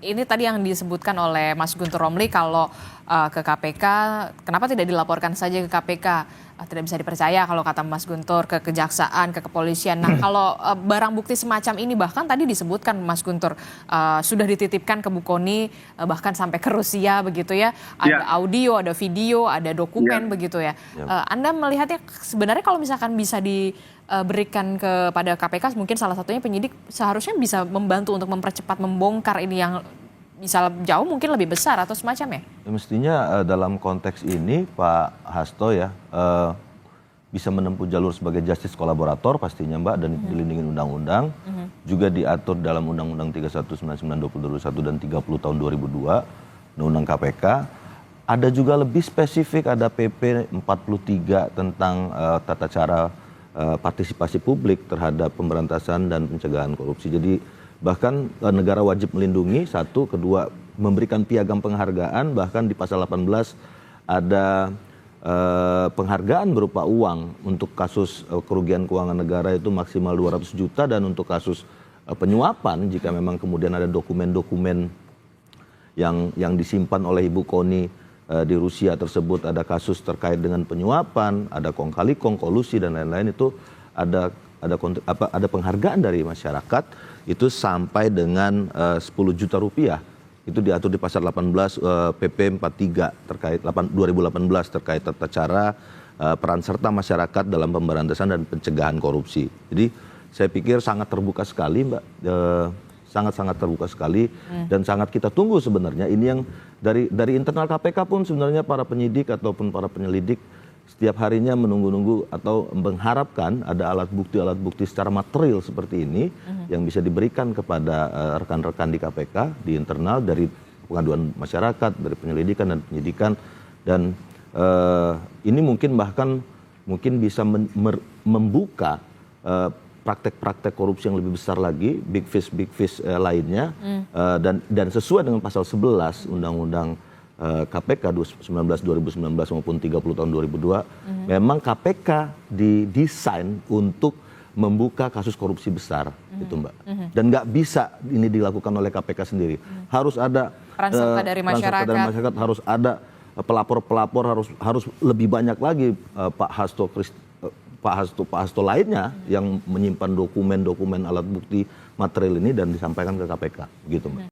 Ini tadi yang disebutkan oleh Mas Guntur Romli kalau ke KPK, kenapa tidak dilaporkan saja ke KPK? Tidak bisa dipercaya kalau kata Mas Guntur, ke kejaksaan, ke kepolisian. Nah, kalau barang bukti semacam ini bahkan tadi disebutkan Mas Guntur sudah dititipkan ke Bukoni, bahkan sampai ke Rusia begitu ya. Ada audio, ada video, ada dokumen begitu ya. Anda melihatnya sebenarnya kalau misalkan bisa diberikan kepada KPK, mungkin salah satunya penyidik seharusnya bisa membantu untuk mempercepat membongkar ini yang bisa jauh mungkin lebih besar atau semacamnya? Mestinya dalam konteks ini Pak Hasto ya bisa menempuh jalur sebagai justice kolaborator pastinya Mbak, dan dilindungi undang-undang. Juga diatur dalam Undang-Undang 3199 2021 dan 30 tahun 2002 Undang-Undang KPK. Ada juga lebih spesifik, ada PP 43 tentang tata cara partisipasi publik terhadap pemberantasan dan pencegahan korupsi. Jadi bahkan negara wajib melindungi, satu, kedua memberikan piagam penghargaan, bahkan di pasal 18 ada penghargaan berupa uang untuk kasus kerugian keuangan negara itu maksimal 200 juta, dan untuk kasus penyuapan jika memang kemudian ada dokumen-dokumen yang disimpan oleh Ibu Koni di Rusia tersebut, ada kasus terkait dengan penyuapan, ada kong kali kong, kolusi dan lain-lain, itu ada penghargaan dari masyarakat itu sampai dengan 10 juta rupiah. Itu diatur di pasal 18 PP 43 terkait 2018 terkait tata cara peran serta masyarakat dalam pemberantasan dan pencegahan korupsi. Jadi saya pikir sangat terbuka sekali Mbak, sangat-sangat terbuka sekali, dan sangat kita tunggu sebenarnya. Ini yang dari internal KPK pun sebenarnya para penyidik ataupun para penyelidik setiap harinya menunggu-nunggu atau mengharapkan ada alat bukti secara material seperti ini yang bisa diberikan kepada rekan-rekan di KPK, di internal, dari pengaduan masyarakat, dari penyelidikan dan penyidikan. Dan ini mungkin bisa membuka praktek-praktek korupsi yang lebih besar lagi, big fish lainnya, dan sesuai dengan pasal 11 Undang-Undang KPK 2019 maupun 30 tahun 2002, memang KPK didesain untuk membuka kasus korupsi besar, itu Mbak. Dan nggak bisa ini dilakukan oleh KPK sendiri. Harus ada peran serta dari masyarakat, harus ada pelapor-pelapor, harus lebih banyak lagi Pak Hasto lainnya yang menyimpan dokumen-dokumen alat bukti material ini dan disampaikan ke KPK, gitu Mbak.